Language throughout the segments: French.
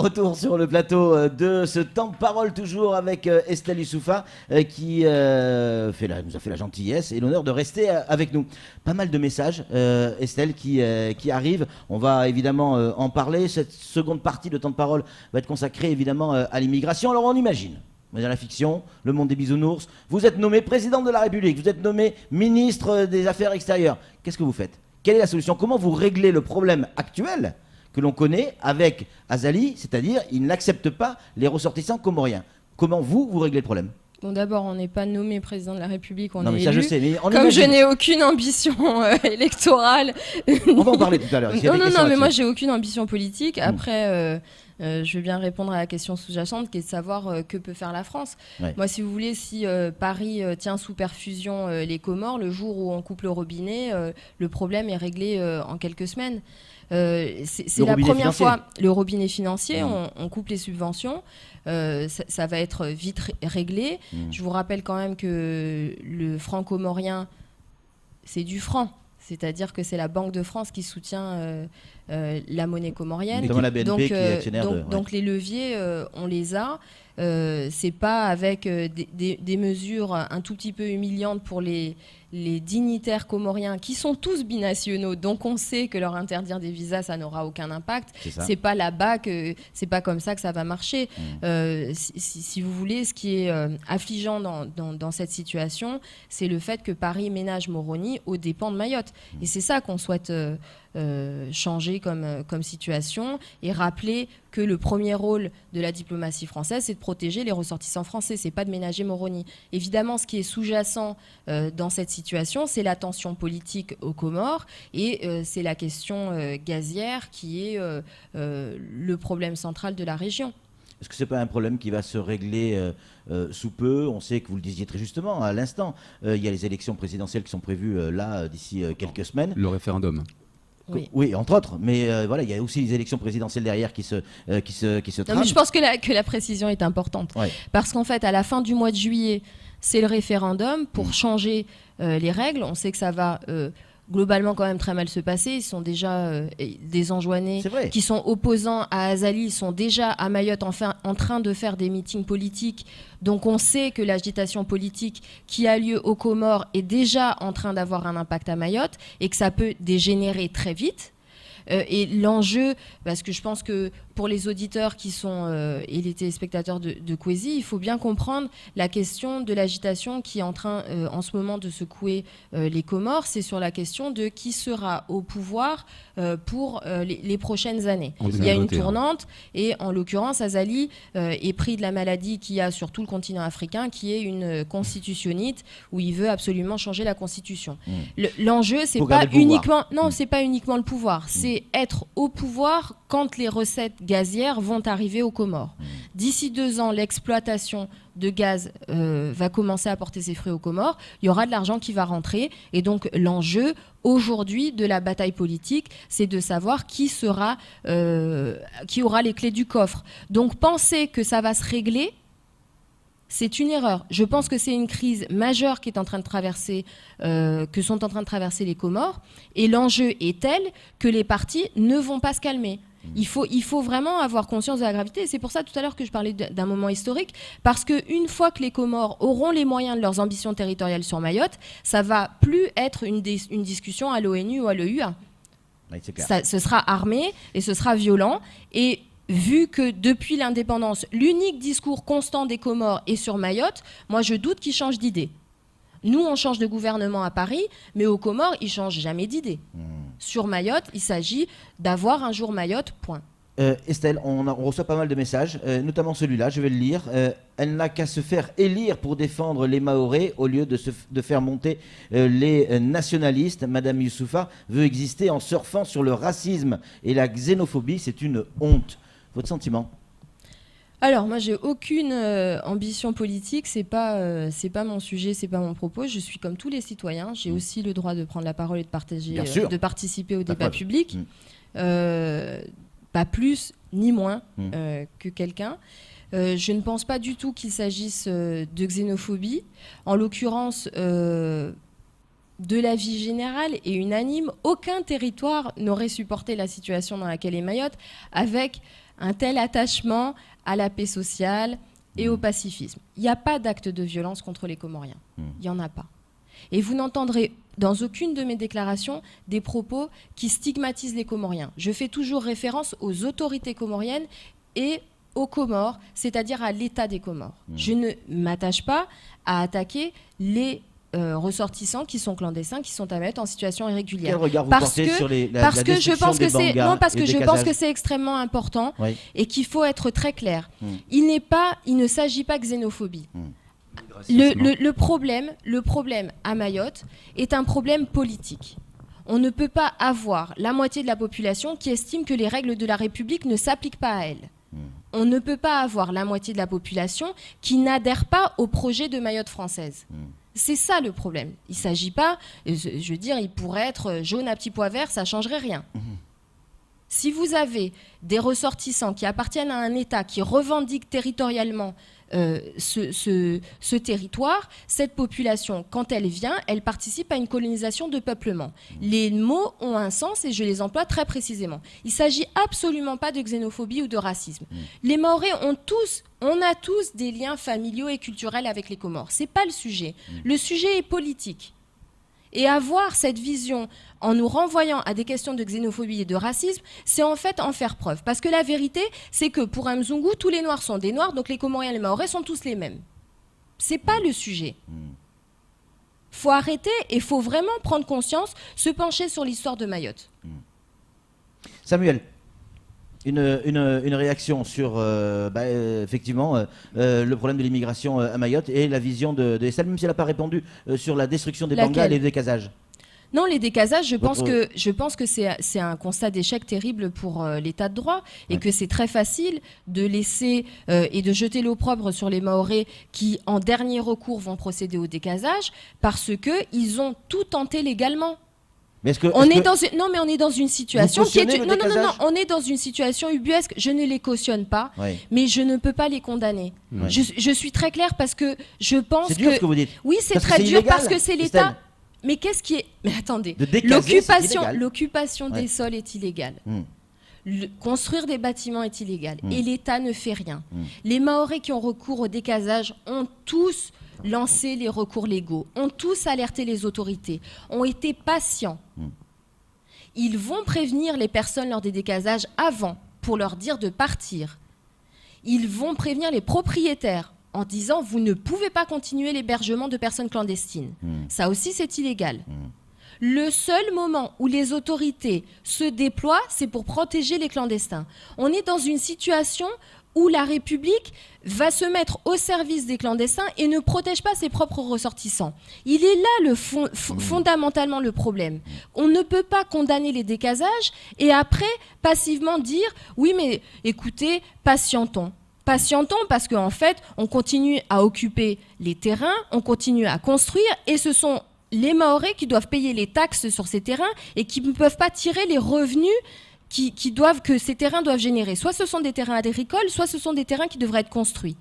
retour sur le plateau de ce temps de parole, toujours avec Estelle Youssouffa, qui nous a fait la gentillesse et l'honneur de rester avec nous. Pas mal de messages, Estelle, qui arrivent. On va évidemment en parler. Cette seconde partie de temps de parole va être consacrée évidemment à l'immigration. Alors on imagine, mais dans la fiction, le monde des bisounours, vous êtes nommé président de la République, vous êtes nommé ministre des Affaires extérieures. Qu'est-ce que vous faites ? Quelle est la solution ? Comment vous réglez le problème actuel que l'on connaît avec Azali, c'est-à-dire il n'accepte pas les ressortissants comoriens. Comment vous réglez le problème ? Bon, d'abord, on n'est pas nommé président de la République, on non, est mais ça, élu. je sais, mais Comme je n'ai aucune ambition électorale. On va en parler tout à l'heure. Non, mais moi, j'ai aucune ambition politique. Après, je veux bien répondre à la question sous-jacente, qui est de savoir que peut faire la France. Ouais. Moi, si vous voulez, si Paris tient sous perfusion les Comores, le jour où on coupe le robinet, le problème est réglé en quelques semaines. C'est la première fois, le robinet financier, on coupe les subventions, ça va être vite réglé. Je vous rappelle quand même que le franc comorien, c'est du franc, c'est-à-dire que c'est la Banque de France qui soutient la monnaie comorienne. La BNP qui est actionnaire donc les leviers, on les a. C'est pas avec des mesures un tout petit peu humiliantes pour les dignitaires comoriens qui sont tous binationaux, donc on sait que leur interdire des visas, ça n'aura aucun impact. C'est pas là-bas c'est pas comme ça que ça va marcher. Si vous voulez, ce qui est affligeant dans cette situation, c'est le fait que Paris ménage Moroni aux dépens de Mayotte. Et c'est ça qu'on souhaite changer comme situation et rappeler que le premier rôle de la diplomatie française, c'est de protéger les ressortissants français, c'est pas de ménager Moroni. Évidemment, ce qui est sous-jacent dans cette situation, c'est la tension politique aux Comores et c'est la question gazière qui est le problème central de la région. Est-ce que ce n'est pas un problème qui va se régler sous peu ? On sait que vous le disiez très justement à l'instant, il y a les élections présidentielles qui sont prévues là d'ici quelques semaines. Le référendum. Oui, entre autres, mais voilà, il y a aussi les élections présidentielles derrière qui se trament. Je pense que la précision est importante, parce qu'en fait, à la fin du mois de juillet, c'est le référendum pour changer les règles. On sait que ça va globalement quand même très mal se passer. Ils sont déjà des enjoignés qui sont opposants à Azali, ils sont déjà à Mayotte en train de faire des meetings politiques. Donc on sait que l'agitation politique qui a lieu aux Comores est déjà en train d'avoir un impact à Mayotte et que ça peut dégénérer très vite. Et l'enjeu, parce que je pense que pour les auditeurs qui sont et les téléspectateurs de Kwesi, il faut bien comprendre la question de l'agitation qui est en train en ce moment de secouer les Comores. C'est sur la question de qui sera au pouvoir pour les prochaines années. Il y a une tournante et en l'occurrence Azali est pris de la maladie qu'il y a sur tout le continent africain, qui est une constitutionnite où il veut absolument changer la constitution. L'enjeu, c'est pas uniquement c'est pas uniquement le pouvoir, c'est être au pouvoir quand les recettes gazières vont arriver aux Comores. D'ici 2 ans, l'exploitation de gaz va commencer à porter ses fruits aux Comores. Il y aura de l'argent qui va rentrer. Et donc, l'enjeu, aujourd'hui, de la bataille politique, c'est de savoir qui aura les clés du coffre. Donc, penser que ça va se régler, c'est une erreur. Je pense que c'est une crise majeure qui est en train de traverser, que sont en train de traverser les Comores. Et l'enjeu est tel que les partis ne vont pas se calmer. Il faut vraiment avoir conscience de la gravité. Et c'est pour ça tout à l'heure que je parlais d'un moment historique. Parce qu'une fois que les Comores auront les moyens de leurs ambitions territoriales sur Mayotte, ça ne va plus être une discussion à l'ONU ou à l'EUA. Oui, c'est clair. Ce sera armé et ce sera violent. Et vu que depuis l'indépendance, l'unique discours constant des Comores est sur Mayotte, moi je doute qu'ils changent d'idée. Nous, on change de gouvernement à Paris, mais aux Comores, ils ne changent jamais d'idée. Sur Mayotte, il s'agit d'avoir un jour Mayotte, point. Estelle, on reçoit pas mal de messages, notamment celui-là, je vais le lire. Elle n'a qu'à se faire élire pour défendre les Mahorais au lieu de faire monter les nationalistes. Madame Youssouffa veut exister en surfant sur le racisme et la xénophobie, c'est une honte. Votre sentiment ? Alors, moi, j'ai aucune ambition politique. C'est pas mon sujet, c'est pas mon propos. Je suis comme tous les citoyens. J'ai aussi le droit de prendre la parole et de partager, de participer au débat public. Pas plus ni moins que quelqu'un. Je ne pense pas du tout qu'il s'agisse de xénophobie. En l'occurrence, de l'avis général et unanime, aucun territoire n'aurait supporté la situation dans laquelle est Mayotte avec un tel attachement à la paix sociale et au pacifisme. Il n'y a pas d'acte de violence contre les Comoriens. Il n'y en a pas. Et vous n'entendrez dans aucune de mes déclarations des propos qui stigmatisent les Comoriens. Je fais toujours référence aux autorités comoriennes et aux Comores, c'est-à-dire à l'État des Comores. Je ne m'attache pas à attaquer les ressortissants qui sont clandestins, qui sont à mettre en situation irrégulière. Quel regard vous portez sur la destruction des bangas parce que et je des pense casages? que c'est extrêmement important et qu'il faut être très clair. Il ne s'agit pas de xénophobie. Le problème à Mayotte est un problème politique. On ne peut pas avoir la moitié de la population qui estime que les règles de la République ne s'appliquent pas à elle. On ne peut pas avoir la moitié de la population qui n'adhère pas au projet de Mayotte française. C'est ça le problème. Il ne s'agit pas, je veux dire, il pourrait être jaune à petits pois verts, ça ne changerait rien. Si vous avez des ressortissants qui appartiennent à un État qui revendique territorialement ce territoire, cette population, quand elle vient, elle participe à une colonisation de peuplement. Les mots ont un sens et je les emploie très précisément. Il ne s'agit absolument pas de xénophobie ou de racisme. Les Mahorais on a tous des liens familiaux et culturels avec les Comores. Ce n'est pas le sujet. Le sujet est politique. Et avoir cette vision en nous renvoyant à des questions de xénophobie et de racisme, c'est en fait en faire preuve. Parce que la vérité, c'est que pour un Mzungu, tous les Noirs sont des Noirs, donc les Comoriens et les Mahorais sont tous les mêmes. C'est pas le sujet. Faut arrêter et faut vraiment prendre conscience, se pencher sur l'histoire de Mayotte. Samuel, une réaction sur effectivement le problème de l'immigration à Mayotte et la vision de Estelle, même si elle n'a pas répondu sur la destruction des bangas et les décasages. Non, les décasages, je pense que c'est un constat d'échec terrible pour l'état de droit et que c'est très facile de laisser et de jeter l'opprobre sur les Mahorais qui, en dernier recours, vont procéder au décasage parce qu'ils ont tout tenté légalement. Mais on est dans une situation qui est on est dans une situation ubuesque. Je ne les cautionne pas, mais je ne peux pas les condamner. Je suis très claire parce que je pense c'est dur ce que vous dites. Oui, c'est très dur parce que c'est l'État. Mais qu'est-ce qui est... Mais attendez, l'occupation des sols est illégale. Construire des bâtiments est illégal. Et l'État ne fait rien. Les Mahorais qui ont recours au décasage ont tous lancé les recours légaux, ont tous alerté les autorités, ont été patients. Ils vont prévenir les personnes lors des décasages avant pour leur dire de partir. Ils vont prévenir les propriétaires en disant vous ne pouvez pas continuer l'hébergement de personnes clandestines. Ça aussi, c'est illégal. Le seul moment où les autorités se déploient, c'est pour protéger les clandestins. On est dans une situation où la République va se mettre au service des clandestins et ne protège pas ses propres ressortissants. Il est là fondamentalement le problème. On ne peut pas condamner les décasages et après passivement dire oui mais écoutez, patientons. Patientons parce qu'en fait, on continue à occuper les terrains, on continue à construire et ce sont les Mahorais qui doivent payer les taxes sur ces terrains et qui ne peuvent pas tirer les revenus que ces terrains doivent générer. Soit ce sont des terrains agricoles, soit ce sont des terrains qui devraient être construits.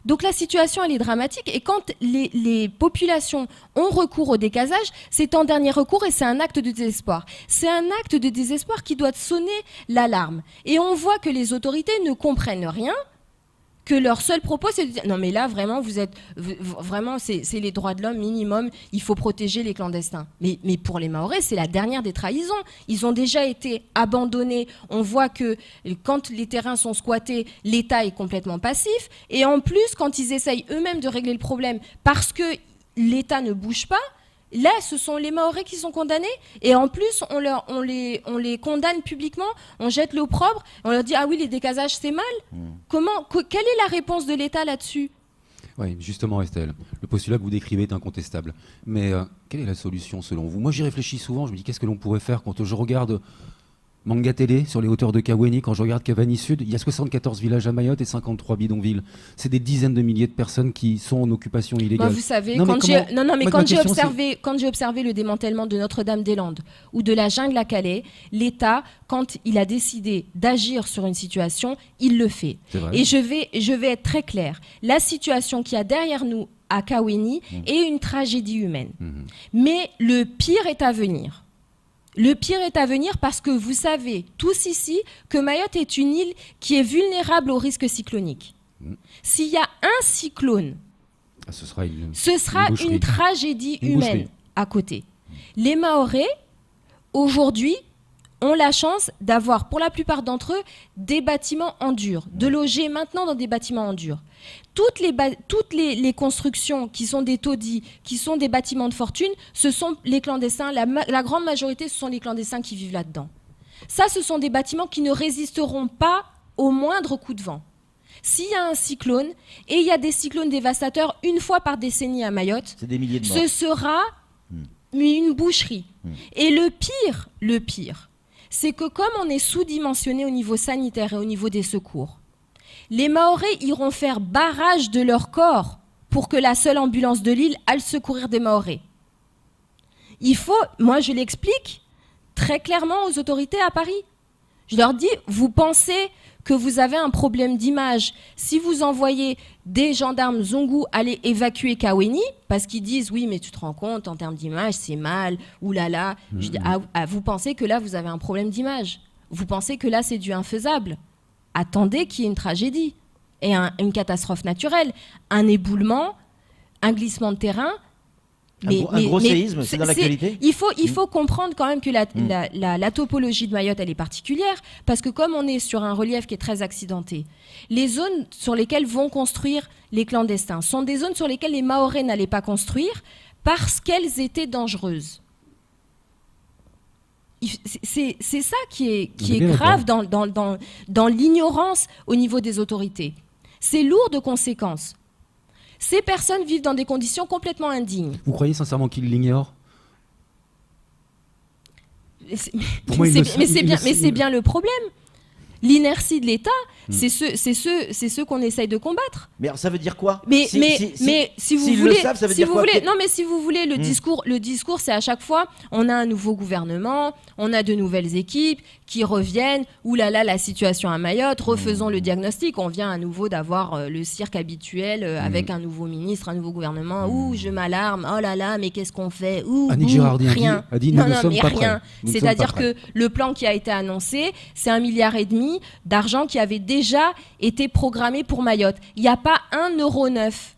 Donc la situation, elle est dramatique. Et quand les populations ont recours au décasage, c'est en dernier recours et c'est un acte de désespoir. C'est un acte de désespoir qui doit sonner l'alarme. Et on voit que les autorités ne comprennent rien, que leur seul propos, c'est de dire non mais là, vraiment, vraiment, c'est les droits de l'homme minimum, il faut protéger les clandestins. Mais pour les Mahorais, c'est la dernière des trahisons. Ils ont déjà été abandonnés. On voit que quand les terrains sont squattés, l'État est complètement passif. Et en plus, quand ils essayent eux-mêmes de régler le problème parce que l'État ne bouge pas, là, ce sont les Mahorais qui sont condamnés et en plus, on les condamne publiquement, on jette l'opprobre, on leur dit « Ah oui, les décasages, c'est mal ». Quelle est la réponse de l'État là-dessus ? Oui, justement, Estelle, le postulat que vous décrivez est incontestable. Mais quelle est la solution selon vous ? Moi, j'y réfléchis souvent, je me dis qu'est-ce que l'on pourrait faire quand je regarde Manga Télé sur les hauteurs de Kaweni, quand je regarde Cavani Sud, il y a 74 villages à Mayotte et 53 bidonvilles. C'est des dizaines de milliers de personnes qui sont en occupation illégale. Moi, vous savez, quand j'ai observé le démantèlement de Notre-Dame-des-Landes ou de la jungle à Calais, l'État, quand il a décidé d'agir sur une situation, il le fait. Et je vais être très claire. La situation qu'il y a derrière nous à Kaweni est une tragédie humaine. Mais le pire est à venir. Le pire est à venir parce que vous savez tous ici que Mayotte est une île qui est vulnérable au risque cyclonique. S'il y a un cyclone, ce sera une tragédie humaine à côté. Les Mahorais, aujourd'hui, ont la chance d'avoir, pour la plupart d'entre eux, des bâtiments en dur, de loger maintenant dans des bâtiments en dur. Toutes les constructions qui sont des taudis, qui sont des bâtiments de fortune, ce sont les clandestins. La grande majorité, ce sont les clandestins qui vivent là-dedans. Ça, ce sont des bâtiments qui ne résisteront pas au moindre coup de vent. S'il y a un cyclone, et il y a des cyclones dévastateurs une fois par décennie à Mayotte, c'est des milliers de morts. Ce sera une boucherie. Et le pire, c'est que comme on est sous-dimensionné au niveau sanitaire et au niveau des secours, les Mahorais iront faire barrage de leur corps pour que la seule ambulance de l'île aille secourir des Mahorais. Moi je l'explique très clairement aux autorités à Paris. Je leur dis, vous pensez que vous avez un problème d'image si vous envoyez des gendarmes Zongo aller évacuer Kaweni, parce qu'ils disent, oui, mais tu te rends compte, en termes d'image, c'est mal, oulala. Je dis, vous pensez que là, vous avez un problème d'image. Vous pensez que là, c'est du infaisable. Attendez qu'il y ait une tragédie et une catastrophe naturelle, un éboulement, un glissement de terrain. Un gros séisme, c'est dans l'actualité. Il faut comprendre quand même que la topologie de Mayotte, elle est particulière, parce que comme on est sur un relief qui est très accidenté, les zones sur lesquelles vont construire les clandestins sont des zones sur lesquelles les Mahorais n'allaient pas construire parce qu'elles étaient dangereuses. C'est ça qui est grave dans l'ignorance au niveau des autorités. C'est lourd de conséquences. Ces personnes vivent dans des conditions complètement indignes. Vous croyez sincèrement qu'ils l'ignorent ? Mais c'est bien le problème. L'inertie de l'État, c'est ceux qu'on essaye de combattre. Mais alors, ça veut dire quoi ? Mais si vous voulez, le savent, ça veut dire quoi ? Non, mais si vous voulez, le discours, c'est à chaque fois, on a un nouveau gouvernement, on a de nouvelles équipes qui reviennent. Oulala, la situation à Mayotte, refaisons le diagnostic. On vient à nouveau d'avoir le cirque habituel avec un nouveau ministre, un nouveau gouvernement. Ouh, je m'alarme. Oh là là, mais qu'est-ce qu'on fait ? Annick Girardin a dit, nous ne sommes pas rien. Prêts. C'est-à-dire que le plan qui a été annoncé, c'est 1,5 milliard d'argent qui avait déjà été programmé pour Mayotte. Il n'y a pas 1 euro neuf.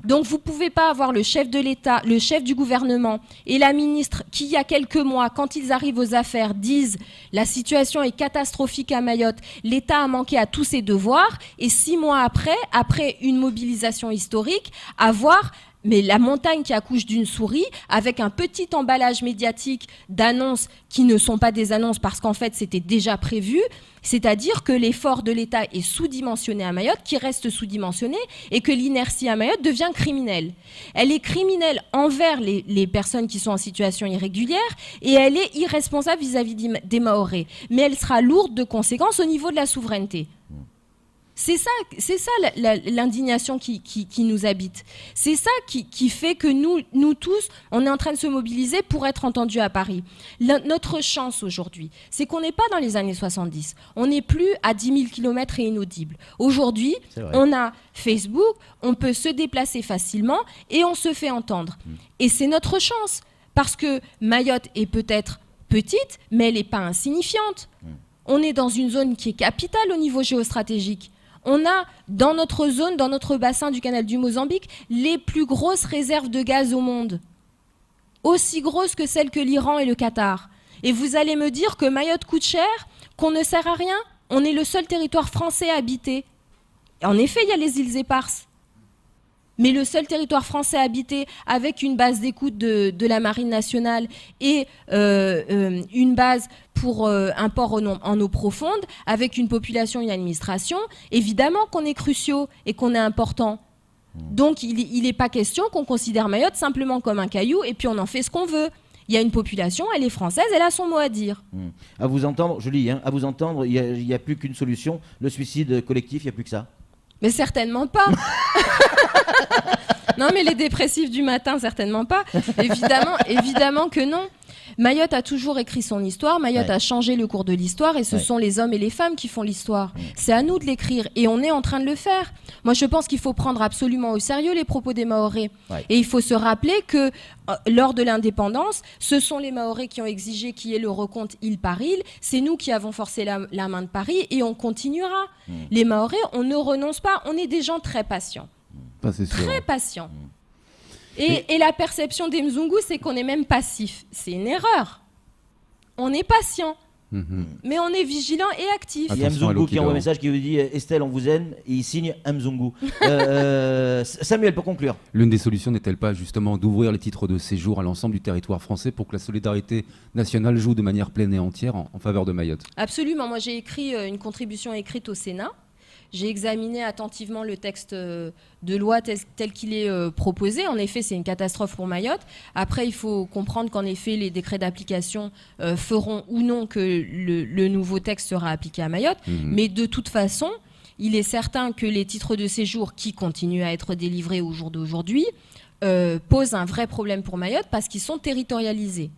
Donc vous ne pouvez pas avoir le chef de l'État, le chef du gouvernement et la ministre qui, il y a quelques mois, quand ils arrivent aux affaires, disent « la situation est catastrophique à Mayotte, l'État a manqué à tous ses devoirs » et 6 mois après une mobilisation historique, avoir... Mais la montagne qui accouche d'une souris, avec un petit emballage médiatique d'annonces qui ne sont pas des annonces parce qu'en fait c'était déjà prévu, c'est-à-dire que l'effort de l'État est sous-dimensionné à Mayotte, qui reste sous-dimensionné, et que l'inertie à Mayotte devient criminelle. Elle est criminelle envers les personnes qui sont en situation irrégulière, et elle est irresponsable vis-à-vis des Mahorais. Mais elle sera lourde de conséquences au niveau de la souveraineté. C'est ça l'indignation qui nous habite. C'est ça qui fait que nous tous, on est en train de se mobiliser pour être entendus à Paris. Notre chance aujourd'hui, c'est qu'on n'est pas dans les années 70. On n'est plus à 10 000 km et inaudible. Aujourd'hui, on a Facebook, on peut se déplacer facilement et on se fait entendre. Et c'est notre chance, parce que Mayotte est peut-être petite, mais elle n'est pas insignifiante. On est dans une zone qui est capitale au niveau géostratégique. On a dans notre zone, dans notre bassin du canal du Mozambique, les plus grosses réserves de gaz au monde. Aussi grosses que celles que l'Iran et le Qatar. Et vous allez me dire que Mayotte coûte cher, qu'on ne sert à rien ? On est le seul territoire français habité. En effet, il y a les îles éparses. Mais le seul territoire français habité avec une base d'écoute de la Marine nationale et une base pour un port en eau profonde, avec une population et une administration, évidemment qu'on est cruciaux et qu'on est importants. Donc il n'est pas question qu'on considère Mayotte simplement comme un caillou et puis on en fait ce qu'on veut. Il y a une population, elle est française, elle a son mot à dire. À vous entendre, je lis, à vous entendre, il n'y a plus qu'une solution, le suicide collectif, il n'y a plus que ça. Mais certainement pas. Non, mais les dépressifs du matin, certainement pas. Évidemment que non. Mayotte a toujours écrit son histoire, Mayotte Ouais. a changé le cours de l'histoire et ce Ouais. sont les hommes et les femmes qui font l'histoire. C'est à nous de l'écrire et on est en train de le faire. Moi, je pense qu'il faut prendre absolument au sérieux les propos des Mahorais. Ouais. Et il faut se rappeler que lors de l'indépendance, ce sont les Mahorais qui ont exigé qu'il y ait le recompte île par île. C'est nous qui avons forcé la main de Paris et on continuera. Les Mahorais, on ne renonce pas. On est des gens très patients. C'est sûr. Très patients. Et la perception des Mzungu, c'est qu'on est même passif. C'est une erreur. On est patient, mais on est vigilant et actif. Il y a Attention à Mzungu l'eau qui qui envoie un dort. message qui vous dit Estelle, on vous aime, et il signe un Mzungu. Samuel, pour conclure. L'une des solutions n'est-elle pas justement d'ouvrir les titres de séjour à l'ensemble du territoire français pour que la solidarité nationale joue de manière pleine et entière en faveur de Mayotte? Absolument. Moi, j'ai écrit une contribution écrite au Sénat. J'ai examiné attentivement le texte de loi tel qu'il est proposé. En effet, c'est une catastrophe pour Mayotte. Après, il faut comprendre qu'en effet, les décrets d'application feront ou non que le nouveau texte sera appliqué à Mayotte. Mais de toute façon, il est certain que les titres de séjour qui continuent à être délivrés au jour d'aujourd'hui posent un vrai problème pour Mayotte parce qu'ils sont territorialisés.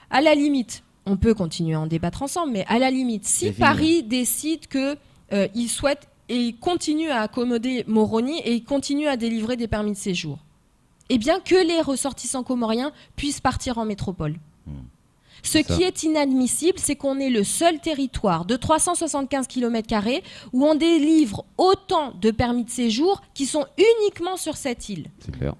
À la limite, on peut continuer à en débattre ensemble, mais à la limite, si C'est fini. Paris décide que il souhaite et il continue à accommoder Moroni et il continue à délivrer des permis de séjour, eh bien que les ressortissants comoriens puissent partir en métropole. Ce qui est inadmissible, c'est qu'on est le seul territoire de 375 km² où on délivre autant de permis de séjour qui sont uniquement sur cette île. C'est clair.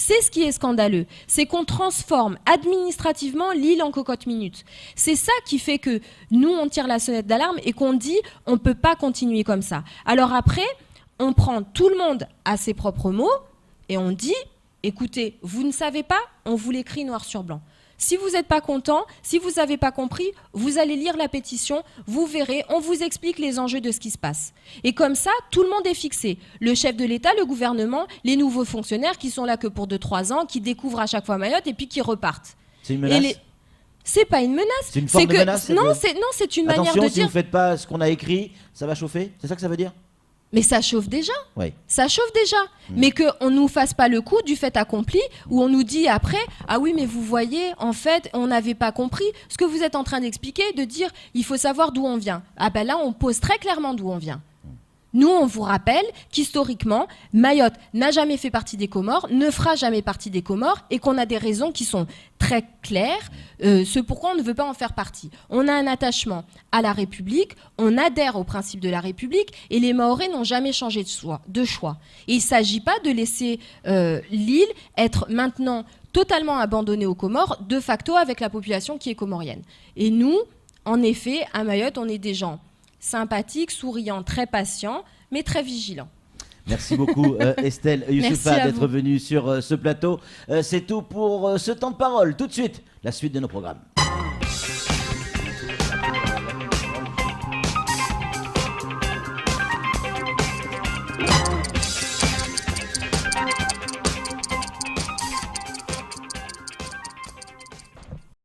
C'est ce qui est scandaleux, c'est qu'on transforme administrativement l'île en cocotte minute. C'est ça qui fait que nous, on tire la sonnette d'alarme et qu'on dit on ne peut pas continuer comme ça. Alors après, on prend tout le monde à ses propres mots et on dit, écoutez, vous ne savez pas, on vous l'écrit noir sur blanc. Si vous n'êtes pas content, si vous n'avez pas compris, vous allez lire la pétition, vous verrez, on vous explique les enjeux de ce qui se passe. Et comme ça, tout le monde est fixé. Le chef de l'État, le gouvernement, les nouveaux fonctionnaires qui sont là que pour 2-3 ans, qui découvrent à chaque fois Mayotte et puis qui repartent. C'est une menace. C'est pas une menace. C'est une forme de menace, ça Non, peut- c'est une manière Attention, de si dire. vous faites pas ce qu'on a écrit, ça va chauffer. C'est ça que ça veut dire? Mais ça chauffe déjà. Oui. Ça chauffe déjà. Mais qu'on ne nous fasse pas le coup du fait accompli, où on nous dit après, ah oui, mais vous voyez, en fait, on n'avait pas compris ce que vous êtes en train d'expliquer, de dire, il faut savoir d'où on vient. Ah ben là, on pose très clairement d'où on vient. Nous, on vous rappelle qu'historiquement, Mayotte n'a jamais fait partie des Comores, ne fera jamais partie des Comores, et qu'on a des raisons qui sont très claires, ce pourquoi on ne veut pas en faire partie. On a un attachement à la République, on adhère aux principes de la République, et les Mahorais n'ont jamais changé de choix. Et il ne s'agit pas de laisser l'île être maintenant totalement abandonnée aux Comores, de facto avec la population qui est comorienne. Et nous, en effet, à Mayotte, on est des gens sympathique, souriant, très patient, mais très vigilant. Merci beaucoup Estelle Youssoupha Merci à d'être vous. venue sur ce plateau. C'est tout pour ce temps de parole. Tout de suite, la suite de nos programmes.